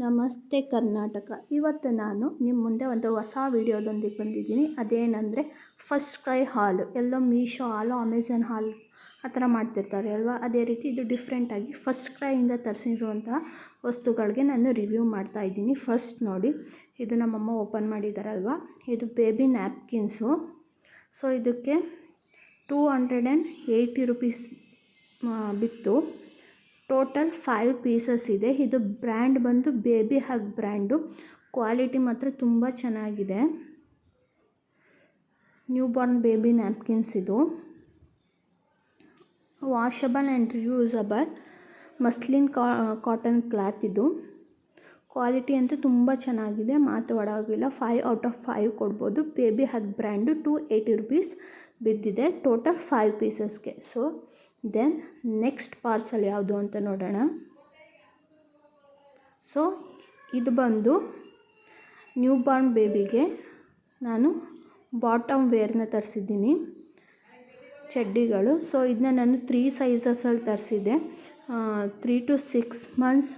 ನಮಸ್ತೆ ಕರ್ನಾಟಕ. ಇವತ್ತು ನಾನು ನಿಮ್ಮ ಮುಂದೆ ಒಂದು ಹೊಸ ವಿಡಿಯೋದೊಂದಿಗೆ ಬಂದಿದ್ದೀನಿ. ಅದೇನೆಂದರೆ ಫಸ್ಟ್ ಕ್ರೈ ಹಾಲು. ಎಲ್ಲೋ ಮೀಶೋ ಹಾಲು, ಅಮೆಝಾನ್ ಹಾಲು ಆ ಥರ ಮಾಡ್ತಿರ್ತಾರೆ ಅಲ್ವಾ, ಅದೇ ರೀತಿ ಇದು ಡಿಫ್ರೆಂಟಾಗಿ ಫಸ್ಟ್ ಕ್ರೈಯಿಂದ ತರಿಸಿರುವಂತಹ ವಸ್ತುಗಳಿಗೆ ನಾನು ರಿವ್ಯೂ ಮಾಡ್ತಾಯಿದ್ದೀನಿ. ಫಸ್ಟ್ ನೋಡಿ, ಇದು ನಮ್ಮಮ್ಮ ಓಪನ್ ಮಾಡಿದ್ದಾರಲ್ವ, ಇದು ಬೇಬಿ ನ್ಯಾಪ್ಕಿನ್ಸು. ಸೊ ಇದಕ್ಕೆ 280 ರೂಪೀಸ್ ಬಿತ್ತು. ಟೋಟಲ್ 5 ಪೀಸಸ್ ಇದೆ. ಇದು ಬ್ರ್ಯಾಂಡ್ ಬಂದು ಬೇಬಿ ಹಗ್ ಬ್ರ್ಯಾಂಡು. ಕ್ವಾಲಿಟಿ ಮಾತ್ರ ತುಂಬ ಚೆನ್ನಾಗಿದೆ. ನ್ಯೂ ಬಾರ್ನ್ ಬೇಬಿ ನ್ಯಾಪ್ಕಿನ್ಸ್ ಇದು. Washable and reusable muslin cotton cloth ಇದು. ಕ್ವಾಲಿಟಿ ಅಂತೂ ತುಂಬ ಚೆನ್ನಾಗಿದೆ, ಮಾತಾಡೋಗಿಲ್ಲ. 5 ಔಟ್ ಆಫ್ 5 ಕೊಡ್ಬೋದು. ಬೇಬಿ ಹಗ್ ಬ್ರ್ಯಾಂಡು 280 ರೂಪೀಸ್ ಬಿದ್ದಿದೆ ಟೋಟಲ್ 5 ಪೀಸಸ್ಗೆ. ಸೊ ದೆನ್ ನೆಕ್ಸ್ಟ್ ಪಾರ್ಸಲ್ ಯಾವುದು ಅಂತ ನೋಡೋಣ. ಸೊ ಇದು ಬಂದು ನ್ಯೂ ಬಾರ್ನ್ ಬೇಬಿಗೆ ನಾನು ಬಾಟಮ್ ವೇರ್ನ ತರಿಸಿದ್ದೀನಿ, ಚಡ್ಡಿಗಳು. ಸೊ ಇದನ್ನ ನಾನು 3 ಸೈಜಸಲ್ಲಿ ತರಿಸಿದ್ದೆ. 3 to 6 months,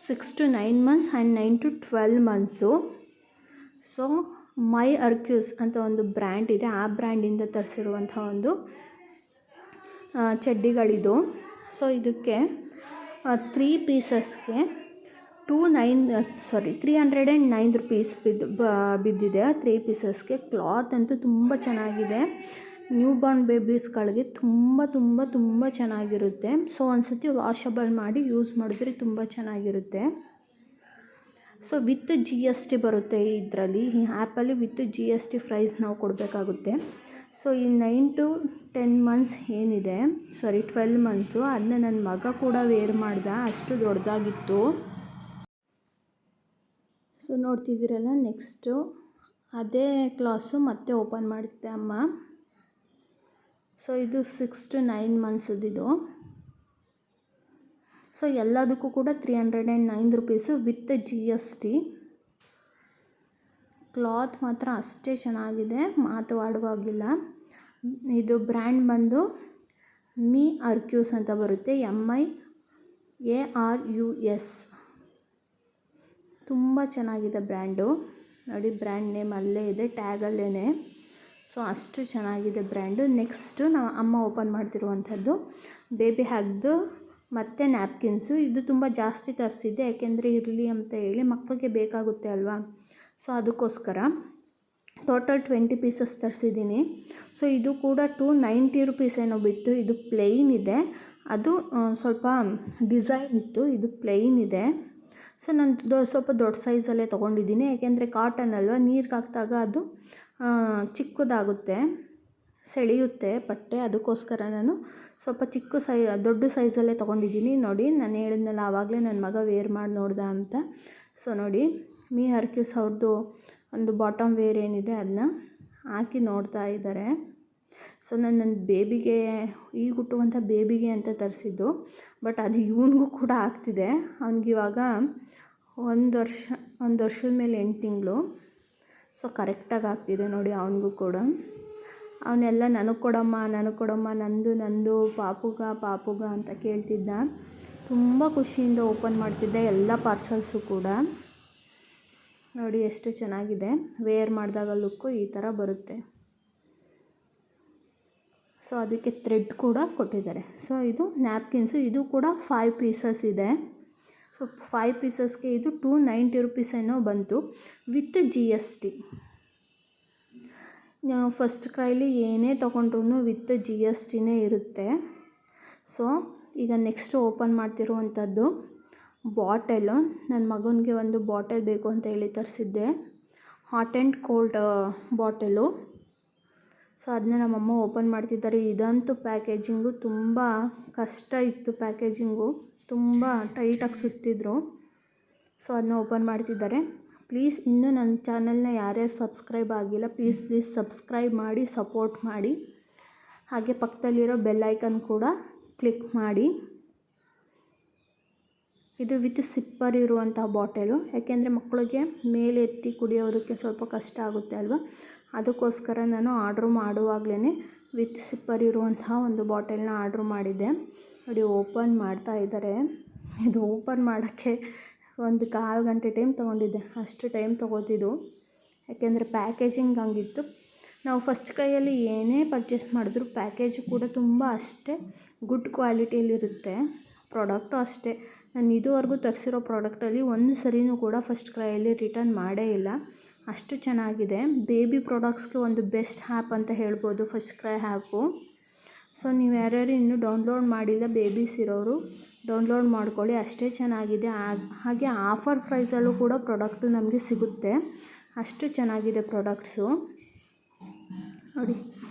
6 to 9 months and 9 to 12 months. So my Arcus ಅಂತ ಒಂದು ಬ್ರ್ಯಾಂಡ್ ಇದೆ, ಆ ಬ್ರ್ಯಾಂಡಿಂದ ತರಿಸಿರುವಂಥ ಒಂದು ಚಡ್ಡಿಗಳಿದು. ಸೊ ಇದಕ್ಕೆ 3 ಪೀಸಸ್ಗೆ 309 ರೂಪೀಸ್ ಬಿದ್ದಿದೆ 3 ಪೀಸಸ್ಗೆ. ಕ್ಲಾತ್ ಅಂತೂ ತುಂಬ ಚೆನ್ನಾಗಿದೆ. ನ್ಯೂ ಬಾರ್ನ್ ಬೇಬೀಸ್ಗಳಿಗೆ ತುಂಬ ಚೆನ್ನಾಗಿರುತ್ತೆ. ಸೊ ಒಂದ್ಸತಿ ವಾಷಬಲ್ ಮಾಡಿ ಯೂಸ್ ಮಾಡಿದ್ರೆ ತುಂಬ ಚೆನ್ನಾಗಿರುತ್ತೆ. ಸೊ ವಿತ್ GST ಬರುತ್ತೆ ಇದರಲ್ಲಿ, ಈ ಆ್ಯಪಲ್ಲಿ ವಿತ್ GST ಪ್ರೈಸ್ ನಾವು ಕೊಡಬೇಕಾಗುತ್ತೆ. ಸೊ ಈ 9 to 10 months ಏನಿದೆ, 12 months, ಅದನ್ನ ನನ್ನ ಮಗ ಕೂಡ ವೇರ್ ಮಾಡ್ದ, ಅಷ್ಟು ದೊಡ್ಡದಾಗಿತ್ತು. ಸೊ ನೋಡ್ತಿದ್ದೀರಲ್ಲ, ನೆಕ್ಸ್ಟು ಅದೇ ಕ್ಲಾಸು ಮತ್ತೆ ಓಪನ್ ಮಾಡ್ತಿದ್ದೆ ಅಮ್ಮ. ಸೊ ಇದು 6 to 9 months ಇದು. ಸೊ ಎಲ್ಲದಕ್ಕೂ ಕೂಡ 309 ರೂಪೀಸು ವಿತ್ GST. ಕ್ಲಾತ್ ಮಾತ್ರ ಅಷ್ಟೇ ಚೆನ್ನಾಗಿದೆ, ಮಾತಾಡುವಾಗಿಲ್ಲ. ಇದು ಬ್ರ್ಯಾಂಡ್ ಬಂದು ಮಿ ಅರ್ಕ್ಯೂಸ್ ಅಂತ ಬರುತ್ತೆ, MIARUS. ತುಂಬ ಚೆನ್ನಾಗಿದೆ ಬ್ರ್ಯಾಂಡು. ನೋಡಿ, ಬ್ರ್ಯಾಂಡ್ ನೇಮ್ ಅಲ್ಲೇ ಇದೆ, ಟ್ಯಾಗಲ್ಲೇ. ಸೊ ಅಷ್ಟು ಚೆನ್ನಾಗಿದೆ ಬ್ರ್ಯಾಂಡು. ನೆಕ್ಸ್ಟು ನಾವು ಅಮ್ಮ ಓಪನ್ ಮಾಡ್ತಿರುವಂಥದ್ದು ಬೇಬಿ ಹಗ್ದು ಮತ್ತು ನ್ಯಾಪ್ಕಿನ್ಸು. ಇದು ತುಂಬ ಜಾಸ್ತಿ ತರಿಸಿದ್ದೆ, ಯಾಕೆಂದರೆ ಇರಲಿ ಅಂತ ಹೇಳಿ, ಮಕ್ಕಳಿಗೆ ಬೇಕಾಗುತ್ತೆ ಅಲ್ವಾ. ಸೊ ಅದಕ್ಕೋಸ್ಕರ ಟೋಟಲ್ 20 ಪೀಸಸ್ ತರಿಸಿದ್ದೀನಿ. ಸೊ ಇದು ಕೂಡ 290 ರೂಪೀಸ್ ಏನೋ ಬಿತ್ತು. ಇದು ಪ್ಲೇನ್ ಇದೆ, ಅದು ಸ್ವಲ್ಪ ಡಿಸೈನ್ ಇತ್ತು. ಇದು ಪ್ಲೇನ್ ಇದೆ. ಸೊ ನಾನು ಸ್ವಲ್ಪ ದೊಡ್ಡ ಸೈಜಲ್ಲೇ ತೊಗೊಂಡಿದ್ದೀನಿ, ಯಾಕೆಂದರೆ ಕಾಟನ್ ಅಲ್ವಾ, ನೀರಿಗೆ ಹಾಕಿದಾಗ ಅದು ಚಿಕ್ಕದಾಗುತ್ತೆ, ಸೆಳೆಯುತ್ತೆ ಬಟ್ಟೆ. ಅದಕ್ಕೋಸ್ಕರ ನಾನು ಸ್ವಲ್ಪ ದೊಡ್ಡ ಸೈಜಲ್ಲೇ ತೊಗೊಂಡಿದ್ದೀನಿ. ನೋಡಿ, ನಾನು ಹೇಳಿದ್ನಲ್ಲ ಆವಾಗಲೇ ನನ್ನ ಮಗ ವೇರ್ ಮಾಡಿ ನೋಡ್ದ ಅಂತ. ಸೊ ನೋಡಿ, ಮಿ ಅರ್ಕ್ಯೂಸ್ ಅವ್ರದ್ದು ಒಂದು ಬಾಟಮ್ ವೇರ್ ಏನಿದೆ ಅದನ್ನ ಹಾಕಿ ನೋಡ್ತಾ ಇದ್ದಾರೆ. ಸೊ ನನ್ನ ಬೇಬಿಗೆ, ಈಗ ಹುಟ್ಟುವಂಥ ಬೇಬಿಗೆ ಅಂತ ತರಿಸಿದ್ದು, ಬಟ್ ಅದು ಇವನಿಗೂ ಕೂಡ ಆಗ್ತಿದೆ. ಅವನಿಗಿವಾಗ 1 ವರ್ಷದ ಮೇಲೆ 8 ತಿಂಗಳು. ಸೊ ಕರೆಕ್ಟಾಗಿ ಆಗ್ತಿದೆ ನೋಡಿ ಅವನಿಗೂ ಕೂಡ. ಅವನ್ನೆಲ್ಲ ನನಗೆ ಕೊಡಮ್ಮ, ನಂದು ಪಾಪುಗ ಅಂತ ಕೇಳ್ತಿದ್ದ. ತುಂಬ ಖುಷಿಯಿಂದ ಓಪನ್ ಮಾಡ್ತಿದ್ದೆ ಎಲ್ಲ ಪಾರ್ಸಲ್ಸು ಕೂಡ. ನೋಡಿ ಎಷ್ಟು ಚೆನ್ನಾಗಿದೆ, ವೇರ್ ಮಾಡಿದಾಗ ಲುಕ್ಕು ಈ ಥರ ಬರುತ್ತೆ. ಸೊ ಅದಕ್ಕೆ ಥ್ರೆಡ್ ಕೂಡ ಕೊಟ್ಟಿದ್ದಾರೆ. ಸೊ ಇದು ನ್ಯಾಪ್ಕಿನ್ಸು, ಇದು ಕೂಡ 5 ಪೀಸಸ್ ಇದೆ. ಸೊ 5 ಪೀಸಸ್ಗೆ ಇದು 290 ರೂಪೀಸ್ ಏನೋ ಬಂತು ವಿತ್ GST. ಫಸ್ಟ್ ಕ್ರೈಲಿ ಏನೇ ತೊಗೊಂಡ್ರೂ ವಿತ್ GSTನೇ ಇರುತ್ತೆ. ಸೊ ಈಗ ನೆಕ್ಸ್ಟ್ ಓಪನ್ ಮಾಡ್ತಿರುವಂಥದ್ದು ಬಾಟಲು. ನನ್ನ ಮಗನಿಗೆ ಒಂದು ಬಾಟಲ್ ಬೇಕು ಅಂತ ಹೇಳಿ ತರಿಸಿದ್ದೆ, hot and cold bottle. So ಅದನ್ನ ನಮ್ಮಮ್ಮ ಓಪನ್ ಮಾಡ್ತಿದ್ದಾರೆ. ಇದಂತೂ ಪ್ಯಾಕೇಜಿಂಗು ತುಂಬ ಕಷ್ಟ ಇತ್ತು, ಪ್ಯಾಕೇಜಿಂಗು ತುಂಬ ಟೈಟಾಗಿ ಸುತ್ತಿದ್ರು. ಸೊ ಅದನ್ನ ಓಪನ್ ಮಾಡ್ತಿದ್ದಾರೆ. ಪ್ಲೀಸ್ ಇನ್ನೂ ನನ್ನ ಚಾನಲ್ನ ಯಾರ್ಯಾರು ಸಬ್ಸ್ಕ್ರೈಬ್ ಆಗಿಲ್ಲ, ಪ್ಲೀಸ್ ಸಬ್ಸ್ಕ್ರೈಬ್ ಮಾಡಿ, ಸಪೋರ್ಟ್ ಮಾಡಿ. ಹಾಗೆ ಪಕ್ಕದಲ್ಲಿರೋ ಬೆಲ್ ಐಕನ್ ಕೂಡ ಕ್ಲಿಕ್ ಮಾಡಿ. ಇದು ವಿತ್ ಸಿಪ್ಪರ್ ಇರುವಂಥ ಬಾಟಲು, ಯಾಕೆಂದರೆ ಮಕ್ಕಳಿಗೆ ಮೇಲೆ ಎತ್ತಿ ಕುಡಿಯೋದಕ್ಕೆ ಸ್ವಲ್ಪ ಕಷ್ಟ ಆಗುತ್ತೆ ಅಲ್ವಾ, ಅದಕ್ಕೋಸ್ಕರ ನಾನು ಆರ್ಡ್ರ್ ಮಾಡುವಾಗಲೇ ವಿತ್ ಸಿಪ್ಪರ್ ಇರುವಂತಹ ಒಂದು ಬಾಟಲ್ನ ಆರ್ಡ್ರ್ ಮಾಡಿದ್ದೆ. ನೋಡಿ, ಓಪನ್ ಮಾಡ್ತಾ ಇದ್ದಾರೆ. ಇದು ಓಪನ್ ಮಾಡೋಕ್ಕೆ ಒಂದು ಕಾಲು ಗಂಟೆ ಟೈಮ್ ತೊಗೊಂಡಿದ್ದೆ, ಅಷ್ಟು ಟೈಮ್ ತೊಗೋತಿದ್ದು. ಯಾಕೆಂದರೆ ಪ್ಯಾಕೇಜಿಂಗ್ ಹಂಗಿತ್ತು. ನಾವು ಫಸ್ಟ್ ಕೈಯಲ್ಲಿ ಏನೇ ಪರ್ಚೇಸ್ ಮಾಡಿದ್ರು ಪ್ಯಾಕೇಜು ಕೂಡ ತುಂಬ ಅಷ್ಟೇ ಗುಡ್ ಕ್ವಾಲಿಟಿಯಲ್ಲಿರುತ್ತೆ. ಪ್ರಾಡಕ್ಟು ಅಷ್ಟೇ, ನಾನು ಇದುವರೆಗೂ ತರಿಸಿರೋ ಪ್ರಾಡಕ್ಟಲ್ಲಿ ಒಂದು ಸರಿನೂ ಕೂಡ ಫಸ್ಟ್ ಕ್ರೈಯಲ್ಲಿ ರಿಟರ್ನ್ ಮಾಡೇ ಇಲ್ಲ. ಅಷ್ಟು ಚೆನ್ನಾಗಿದೆ. ಬೇಬಿ ಪ್ರಾಡಕ್ಟ್ಸ್ಗೆ ಒಂದು ಬೆಸ್ಟ್ ಆ್ಯಪ್ ಅಂತ ಹೇಳ್ಬೋದು ಫಸ್ಟ್ ಕ್ರೈ ಆ್ಯಪು. ಸೊ ನೀವು ಯಾರ್ಯಾರು ಇನ್ನೂ ಡೌನ್ಲೋಡ್ ಮಾಡಿಲ್ಲ ಬೇಬೀಸ್ ಇರೋರು ಡೌನ್ಲೋಡ್ ಮಾಡ್ಕೊಳ್ಳಿ, ಅಷ್ಟೇ ಚೆನ್ನಾಗಿದೆ. ಹಾಗೆ ಆಫರ್ ಪ್ರೈಸಲ್ಲೂ ಕೂಡ ಪ್ರಾಡಕ್ಟು ನಮಗೆ ಸಿಗುತ್ತೆ, ಅಷ್ಟು ಚೆನ್ನಾಗಿದೆ ಪ್ರಾಡಕ್ಟ್ಸು. ನೋಡಿ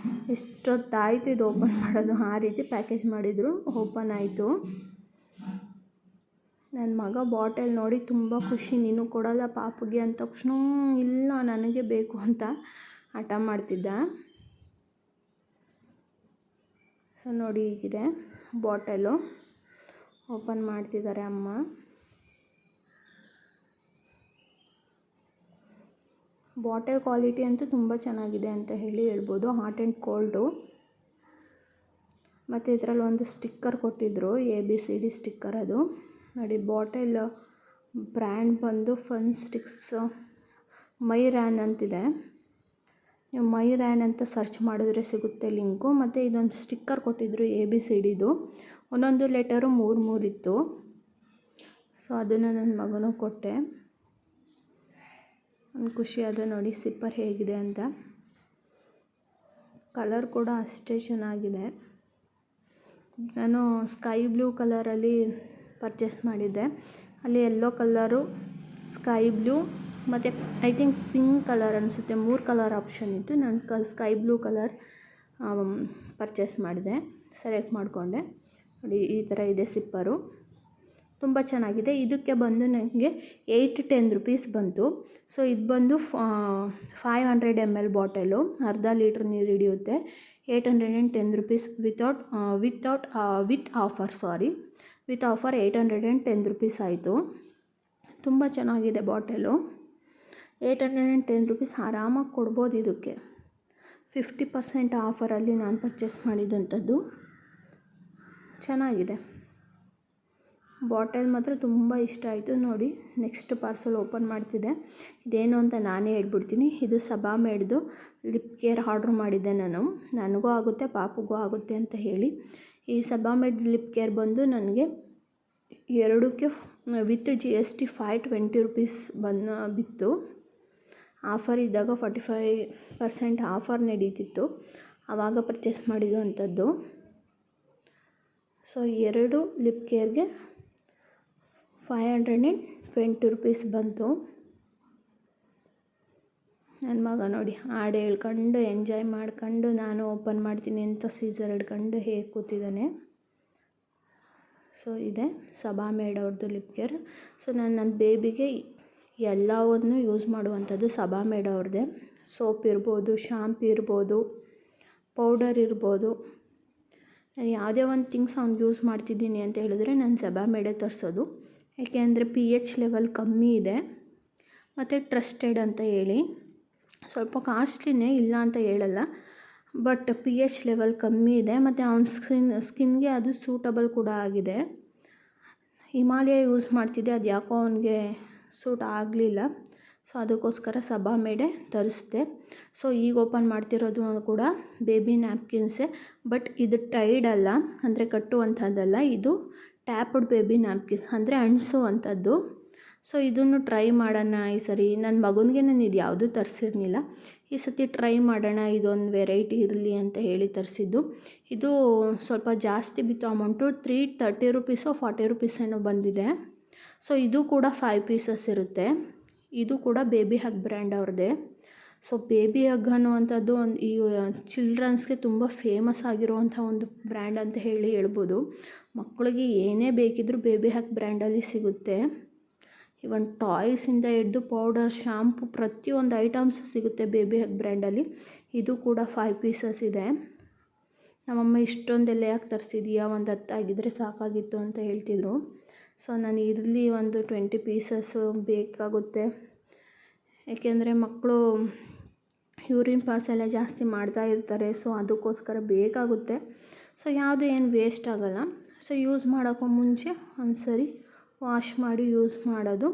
ಎಷ್ಟೊತ್ತಾಯಿತು ಇದು ಓಪನ್ ಮಾಡೋದು, ಆ ರೀತಿ ಪ್ಯಾಕೇಜ್ ಮಾಡಿದರು. ಓಪನ್ ಆಯಿತು. ನನ್ನ ಮಗ ಬಾಟಲ್ ನೋಡಿ ತುಂಬ ಖುಷಿ. ನೀನು ಕೊಡಲ್ಲ ಪಾಪುಗೆ ಅಂದ ತಕ್ಷಣ ಇಲ್ಲ ನನಗೆ ಬೇಕು ಅಂತ ಹಠ ಮಾಡ್ತಿದ್ದ. ಸೊ ನೋಡಿ ಹೀಗಿದೆ ಬಾಟಲು, ಓಪನ್ ಮಾಡ್ತಿದ್ದಾರೆ ಅಮ್ಮ. ಬಾಟಲ್ ಕ್ವಾಲಿಟಿ ಅಂತೂ ತುಂಬ ಚೆನ್ನಾಗಿದೆ ಅಂತ ಹೇಳ್ಬೋದು. Hot and cold. ಮತ್ತು ಇದರಲ್ಲಿ ಒಂದು ಸ್ಟಿಕ್ಕರ್ ಕೊಟ್ಟಿದ್ದರು, ABCD ಸ್ಟಿಕ್ಕರ್. ಅದು ನೋಡಿ ಬಾಟಲ್ ಬ್ರ್ಯಾಂಡ್ ಬಂದು ಫನ್ ಸ್ಟಿಕ್ಸ್ ಮೈ ರ್ಯಾನ್ ಅಂತಿದೆ. ನೀವು ಮೈ ರ್ಯಾನ್ ಅಂತ ಸರ್ಚ್ ಮಾಡಿದ್ರೆ ಸಿಗುತ್ತೆ ಲಿಂಕು. ಮತ್ತು ಇದೊಂದು ಸ್ಟಿಕ್ಕರ್ ಕೊಟ್ಟಿದ್ದರು ABCDದು, ಒಂದೊಂದು ಲೆಟರು 3 ಇತ್ತು. ಸೊ ಅದನ್ನು ನನ್ನ ಮಗನೂ ಕೊಟ್ಟೆ. ಒಂದು ಖುಷಿ ಅದ ನೋಡಿ ಸಿಪ್ಪರ್ ಹೇಗಿದೆ ಅಂತ. ಕಲರ್ ಕೂಡ ಅಷ್ಟೇ ಚೆನ್ನಾಗಿದೆ. ನಾನು ಸ್ಕೈ ಬ್ಲೂ ಕಲರಲ್ಲಿ ಪರ್ಚೇಸ್ ಮಾಡಿದ್ದೆ. ಅಲ್ಲಿ ಯೆಲ್ಲೋ ಕಲರು, ಸ್ಕೈ ಬ್ಲೂ ಮತ್ತು ಐ ಥಿಂಕ್ ಪಿಂಕ್ ಕಲರ್ ಅನಿಸುತ್ತೆ, 3 ಕಲರ್ ಆಪ್ಷನ್ ಇತ್ತು. ನಾನು ಸ್ಕೈ ಬ್ಲೂ ಕಲರ್ ಪರ್ಚೇಸ್ ಮಾಡಿದೆ, ಸೆಲೆಕ್ಟ್ ಮಾಡಿಕೊಂಡೆ. ನೋಡಿ ಈ ಥರ ಇದೆ ಸಿಪ್ಪರು, ತುಂಬ ಚೆನ್ನಾಗಿದೆ. ಇದಕ್ಕೆ ಬಂದು ನನಗೆ 810 ರೂಪೀಸ್ ಬಂತು. ಸೊ ಇದು ಬಂದು 500 ml ಬಾಟಲು, ಅರ್ಧ ಲೀಟ್ರ್ ನೀರು ಹಿಡಿಯುತ್ತೆ. 810 ರೂಪೀಸ್ ವಿತ್ ಆಫರ್ 810 ರೂಪೀಸ್ ಆಯಿತು. ತುಂಬ ಚೆನ್ನಾಗಿದೆ ಬಾಟಲು. 810 ರೂಪೀಸ್ ಆರಾಮಾಗಿ ಕೊಡ್ಬೋದು ಇದಕ್ಕೆ. 50% ಆಫರಲ್ಲಿ ನಾನು ಪರ್ಚೇಸ್ ಮಾಡಿದಂಥದ್ದು. ಚೆನ್ನಾಗಿದೆ ಬಾಟಲ್, ಮಾತ್ರ ತುಂಬ ಇಷ್ಟ ಆಯಿತು. ನೋಡಿ ನೆಕ್ಸ್ಟ್ ಪಾರ್ಸಲ್ ಓಪನ್ ಮಾಡ್ತಿದ್ದೆ. ಇದೇನು ಅಂತ ನಾನೇ ಹೇಳ್ಬಿಡ್ತೀನಿ. ಇದು ಸಬಾಮೆಡ್ದು ಲಿಪ್ ಕೇರ್ ಆರ್ಡ್ರ್ ಮಾಡಿದ್ದೆ ನಾನು, ನನಗೂ ಆಗುತ್ತೆ ಪಾಪುಗೂ ಆಗುತ್ತೆ ಅಂತ ಹೇಳಿ. ಈ ಸಬಾಮೆಡ್ ಲಿಪ್ ಕೇರ್ ಬಂದು ನನಗೆ ಎರಡಕ್ಕೆ ವಿತ್ GST 520 ರೂಪೀಸ್ ಬಿತ್ತು. ಆಫರ್ ಇದ್ದಾಗ 45% ಆಫರ್ ನಡೀತಿತ್ತು, ಆವಾಗ ಪರ್ಚೇಸ್ ಮಾಡಿದ್ದು ಅಂಥದ್ದು. ಸೊ 2 ಲಿಪ್ ಕೇರ್ಗೆ 520 ರೂಪೀಸ್ ಬಂತು. ನನ್ನ ಮಗ ನೋಡಿ ಹಾಡು ಹೇಳ್ಕೊಂಡು ಎಂಜಾಯ್ ಮಾಡ್ಕೊಂಡು ನಾನು ಓಪನ್ ಮಾಡ್ತೀನಿ ಅಂತ ಸೀಸರ್ ಹಿಡ್ಕೊಂಡು ಹೇಗೆ ಕೂತಿದ್ದಾನೆ. ಸೊ ಇದೆ ಸಬಾಮೇಡ್ ಅವ್ರದ್ದು ಲಿಪ್ ಕೇರ್. ಸೊ ನಾನು ನನ್ನ ಬೇಬಿಗೆ ಎಲ್ಲವನ್ನು ಯೂಸ್ ಮಾಡುವಂಥದ್ದು ಸಬಾಮೇಡ್ ಅವ್ರದ್ದೇ. ಸೋಪ್ ಇರ್ಬೋದು, ಶಾಂಪು ಇರ್ಬೋದು, ಪೌಡರ್ ಇರ್ಬೋದು. ನಾನು ಯಾವುದೇ ಒಂದು ಥಿಂಗ್ಸ್ ಅವ್ನಿಗೆ ಯೂಸ್ ಮಾಡ್ತಿದ್ದೀನಿ ಅಂತ ಹೇಳಿದ್ರೆ ನಾನು ಸಬಾಮೇಡೇ ತರಿಸೋದು. ಏಕೆಂದರೆ pH ಲೆವೆಲ್ ಕಮ್ಮಿ ಇದೆ ಮತ್ತು ಟ್ರಸ್ಟೆಡ್ ಅಂತ ಹೇಳಿ. ಸ್ವಲ್ಪ ಕಾಸ್ಟ್ಲಿನೇ, ಇಲ್ಲ ಅಂತ ಹೇಳಲ್ಲ, ಬಟ್ pH ಲೆವೆಲ್ ಕಮ್ಮಿ ಇದೆ ಮತ್ತು ಅವನ ಸ್ಕಿನ್ಗೆ ಅದು ಸೂಟಬಲ್ ಕೂಡ ಆಗಿದೆ. ಹಿಮಾಲಯ ಯೂಸ್ ಮಾಡ್ತಿದ್ದೆ, ಅದು ಯಾಕೋ ಅವನಿಗೆ ಸೂಟ್ ಆಗಲಿಲ್ಲ. ಸೊ ಅದಕ್ಕೋಸ್ಕರ ಸಬಾಮೇಡೇ ತರಿಸಿದೆ. ಸೊ ಈಗ ಓಪನ್ ಮಾಡ್ತಿರೋದು ಕೂಡ ಬೇಬಿ ನ್ಯಾಪ್ಕಿನ್ಸೇ, ಬಟ್ ಇದು ಟೈಡ್ ಅಲ್ಲ, ಅಂದರೆ ಕಟ್ಟುವಂಥದ್ದಲ್ಲ. ಇದು ಟ್ಯಾಪ್ಡ್ ಬೇಬಿ ನ್ಯಾಪ್ಕಿನ್ಸ್, ಅಂದರೆ ಅಣಿಸುವಂಥದ್ದು. ಸೊ ಇದನ್ನು ಟ್ರೈ ಮಾಡೋಣ ಈ ಸರಿ. ನನ್ನ ಮಗನಿಗೆ ನಾನು ಇದು ಯಾವುದೂ ತರಿಸಿರ್ಲಿಲ್ಲ, ಈ ಸತಿ ಟ್ರೈ ಮಾಡೋಣ, ಇದೊಂದು ವೆರೈಟಿ ಇರಲಿ ಅಂತ ಹೇಳಿ ತರಿಸಿದ್ದು. ಇದು ಸ್ವಲ್ಪ ಜಾಸ್ತಿ ಬಿತ್ತು ಅಮೌಂಟು, 330 ರೂಪೀಸೋ 40 ರೂಪೀಸ್ ಏನೋ ಬಂದಿದೆ. ಸೊ ಇದು ಕೂಡ 5 ಪೀಸಸ್ ಇರುತ್ತೆ. ಇದು ಕೂಡ ಬೇಬಿ ಹಗ್ ಬ್ರ್ಯಾಂಡ್ ಅವ್ರದ್ದೇ. ಸೊ ಬೇಬಿ ಹಗ್ ಅನ್ನುವಂಥದ್ದು ಈ ಚಿಲ್ಡ್ರನ್ಸ್ಗೆ ತುಂಬ ಫೇಮಸ್ ಆಗಿರುವಂಥ ಒಂದು ಬ್ರ್ಯಾಂಡ್ ಅಂತ ಹೇಳ್ಬೋದು. ಮಕ್ಕಳಿಗೆ ಏನೇ ಬೇಕಿದ್ರೂ ಬೇಬಿ ಹಗ್ ಬ್ರ್ಯಾಂಡಲ್ಲಿ ಸಿಗುತ್ತೆ. ಇವನ್ ಟಾಯ್ಸಿಂದ ಹಿಡ್ದು ಪೌಡರ್, ಶಾಂಪು, ಪ್ರತಿಯೊಂದು ಐಟಮ್ಸು ಸಿಗುತ್ತೆ ಬೇಬಿ ಹಗ್ ಬ್ರ್ಯಾಂಡಲ್ಲಿ. ಇದು ಕೂಡ 5 ಪೀಸಸ್ ಇದೆ. ನಮ್ಮಮ್ಮ ಇಷ್ಟೊಂದೆಲ್ಲ ಯಾಕೆ ತರಿಸಿದೀಯಾ, ಒಂದು 10 ಆಗಿದ್ದರೆ ಸಾಕಾಗಿತ್ತು ಅಂತ ಹೇಳ್ತಿದ್ರು. ಸೊ ನಾನು ಇರಲಿ ಒಂದು 20 ಪೀಸಸ್ಸು ಬೇಕಾಗುತ್ತೆ. ಏಕೆಂದರೆ ಮಕ್ಕಳು ಯೂರಿನ್ ಪಾಸ್ ಎಲ್ಲ ಜಾಸ್ತಿ ಮಾಡ್ತಾ ಇರ್ತಾರೆ. ಸೊ ಅದಕ್ಕೋಸ್ಕರ ಬೇಕಾಗುತ್ತೆ. ಸೊ ಯಾವುದು ಏನು ವೇಸ್ಟ್ ಆಗೋಲ್ಲ. ಸೊ ಯೂಸ್ ಮಾಡೋಕ್ಕೂ ಮುಂಚೆ ಒಂದು ಸರಿ ವಾಶ್ ಮಾಡಿ ಯೂಸ್ ಮಾಡೋದು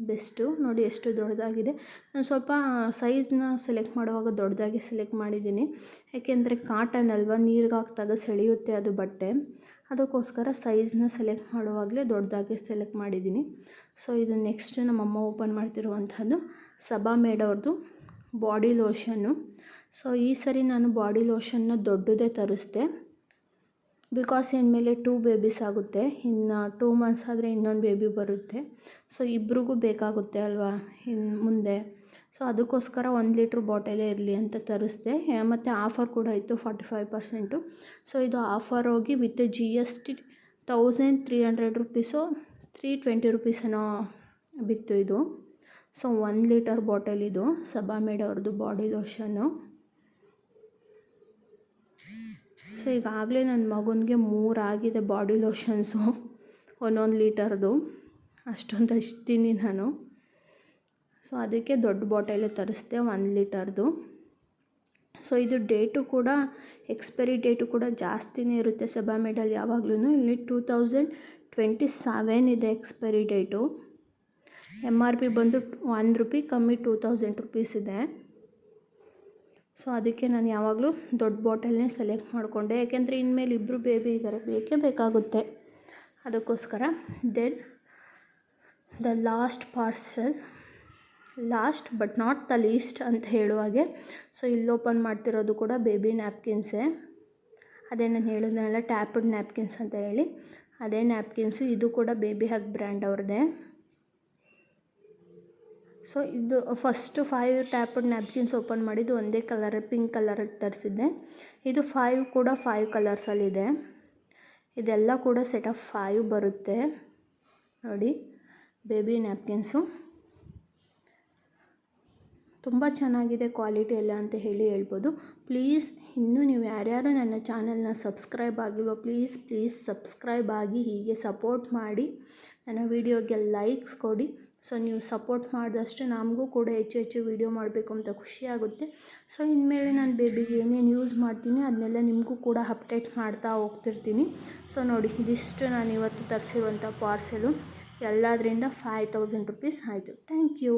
ಬೆಸ್ಟು. ನೋಡಿ ಎಷ್ಟು ದೊಡ್ಡದಾಗಿದೆ. ನಾನು ಸ್ವಲ್ಪ ಸೈಜ್ನ ಸೆಲೆಕ್ಟ್ ಮಾಡುವಾಗ ದೊಡ್ಡದಾಗಿ ಸೆಲೆಕ್ಟ್ ಮಾಡಿದ್ದೀನಿ, ಏಕೆಂದರೆ ಕಾಟನ್ ಅಲ್ವಾ, ನೀರಿಗೆ ಹಾಕಿದಾಗ ಸೆಳೆಯುತ್ತೆ ಅದು ಬಟ್ಟೆ, ಅದಕ್ಕೋಸ್ಕರ ಸೈಜ್ನ ಸೆಲೆಕ್ಟ್ ಮಾಡುವಾಗಲೇ ದೊಡ್ಡದಾಗಿ ಸೆಲೆಕ್ಟ್ ಮಾಡಿದ್ದೀನಿ. ಸೊ ಇದು ನೆಕ್ಸ್ಟ್ ನಮ್ಮಮ್ಮ ಓಪನ್ ಮಾಡ್ತಿರುವಂಥದ್ದು ಸಬಾಮೇಡ್ ಅವ್ರದ್ದು ಬಾಡಿ ಲೋಷನ್ನು. ಸೊ ಈ ಸರಿ ನಾನು ಬಾಡಿ ಲೋಷನ್ನ ದೊಡ್ಡದೇ ತರಿಸ್ದೆ, ಬಿಕಾಸ್ ಇನ್ಮೇಲೆ 2 ಬೇಬೀಸ್ ಆಗುತ್ತೆ, ಇನ್ನು 2 ಮಂತ್ಸ್ ಆದರೆ ಇನ್ನೊಂದು ಬೇಬಿ ಬರುತ್ತೆ. ಸೊ ಇಬ್ರಿಗೂ ಬೇಕಾಗುತ್ತೆ ಅಲ್ವಾ ಇನ್ನು ಮುಂದೆ. ಸೊ ಅದಕ್ಕೋಸ್ಕರ 1 ಲೀಟ್ರ್ ಬಾಟಲೇ ಇರಲಿ ಅಂತ ತರಿಸ್ದೆ. ಮತ್ತು ಆಫರ್ ಕೂಡ ಇತ್ತು 45%. ಸೊ ಇದು ಆಫರ್ ಹೋಗಿ ವಿತ್ GST 1300 ರುಪೀಸು 320 ರುಪೀಸ್ ಏನೋ ಬಿತ್ತು ಇದು. ಸೊ 1 ಲೀಟರ್ ಬಾಟಲ್ ಇದು ಸಬಾಮೇಡ್ ಅವ್ರದ್ದು ಬಾಡಿ ಲೋಷನ್ನು. ಸೊ ಈಗಾಗಲೇ ನನ್ನ ಮಗನಿಗೆ 3 ಆಗಿದೆ ಬಾಡಿ ಲೋಷನ್ಸು, 1 ಲೀಟರ್ದು. ಅಷ್ಟೊಂದು ಹಚ್ತೀನಿ ನಾನು. ಸೊ ಅದಕ್ಕೆ ದೊಡ್ಡ ಬಾಟಲೇ ತರಿಸ್ದೆ 1 ಲೀಟರ್ದು. ಸೊ ಇದು ಡೇಟು ಕೂಡ ಎಕ್ಸ್ಪೈರಿ ಡೇಟು ಕೂಡ ಜಾಸ್ತಿನೇ ಇರುತ್ತೆ ಸಬಾಮೇಡಲ್ಲಿ ಯಾವಾಗ್ಲೂ. ಇಲ್ಲಿ 2027 ಇದೆ ಎಕ್ಸ್ಪೈರಿ ಡೇಟು. MRP ಬಂದು 1 ರೂಪಿ ಕಮ್ಮಿ 2000 ರುಪೀಸ್ ಇದೆ. ಸೊ ಅದಕ್ಕೆ ನಾನು ಯಾವಾಗಲೂ ದೊಡ್ಡ ಬಾಟಲ್ನೇ ಸೆಲೆಕ್ಟ್ ಮಾಡಿಕೊಂಡೆ, ಯಾಕೆಂದರೆ ಇನ್ಮೇಲೆ ಇಬ್ಬರು ಬೇಬಿ ಇದ್ದಾರೆ, ಬೇಕೇ ಬೇಕಾಗುತ್ತೆ, ಅದಕ್ಕೋಸ್ಕರ. Then the last parcel, last but not the least ಅಂತ ಹೇಳುವಾಗೆ. ಸೊ ಇಲ್ಲಿ ಓಪನ್ ಮಾಡ್ತಿರೋದು ಕೂಡ ಬೇಬಿ ನ್ಯಾಪ್ಕಿನ್ಸೇ. ಅದೇ ನಾನು ಹೇಳಿದ್ನಲ್ಲ ಟ್ಯಾಪ್ಡ್ ನ್ಯಾಪ್ಕಿನ್ಸ್ ಅಂತ ಹೇಳಿ, ಅದೇ ನ್ಯಾಪ್ಕಿನ್ಸು. ಇದು ಕೂಡ ಬೇಬಿ ಹಗ್ ಬ್ರ್ಯಾಂಡ್ ಅವ್ರದ್ದೇ. ಸೊ ಇದು ಫಸ್ಟು 5 ಟ್ಯಾಪ್ಡ್ ನ್ಯಾಪ್ಕಿನ್ಸ್ ಓಪನ್ ಮಾಡಿದ್ದು ಒಂದೇ ಕಲರ್, ಪಿಂಕ್ ಕಲರಲ್ಲಿ ತರಿಸಿದ್ದೆ. ಇದು 5 ಕೂಡ 5 ಕಲರ್ಸಲ್ಲಿದೆ. ಇದೆಲ್ಲ ಕೂಡ ಸೆಟ್ ಆಫ್ 5 ಬರುತ್ತೆ ನೋಡಿ ಬೇಬಿ ನ್ಯಾಪ್ಕಿನ್ಸು. ತುಂಬ ಚೆನ್ನಾಗಿದೆ ಕ್ವಾಲಿಟಿ ಎಲ್ಲ ಅಂತ ಹೇಳ್ಬೋದು. ಪ್ಲೀಸ್ ಇನ್ನೂ ನೀವು ಯಾರ್ಯಾರು ನನ್ನ ಚಾನಲ್ನ ಸಬ್ಸ್ಕ್ರೈಬ್ ಆಗಿಲ್ವೋ ಪ್ಲೀಸ್ ಸಬ್ಸ್ಕ್ರೈಬ್ ಆಗಿ ಹೀಗೆ ಸಪೋರ್ಟ್ ಮಾಡಿ, ನನ್ನ ವೀಡಿಯೋಗೆ ಲೈಕ್ಸ್ ಕೊಡಿ. ಸೊ ನೀವು ಸಪೋರ್ಟ್ ಮಾಡಿದಷ್ಟು ನಮಗೂ ಕೂಡ ಹೆಚ್ಚು ವೀಡಿಯೋ ಮಾಡಬೇಕು ಅಂತ ಖುಷಿಯಾಗುತ್ತೆ. ಸೊ ಇನ್ಮೇಲೆ ನಾನು ಬೇಬಿಗೆ ಏನೇನು ಯೂಸ್ ಮಾಡ್ತೀನಿ ಅದನ್ನೆಲ್ಲ ನಿಮಗೂ ಕೂಡ ಅಪ್ಡೇಟ್ ಮಾಡ್ತಾ ಹೋಗ್ತಿರ್ತೀನಿ. ಸೊ ನೋಡಿ ಇದಿಷ್ಟು ನಾನು ಇವತ್ತು ತರಿಸಿರುವಂಥ ಪಾರ್ಸೆಲು. ಎಲ್ಲದರಿಂದ 5000 ರುಪೀಸ್ ಆಯಿತು. Thank you.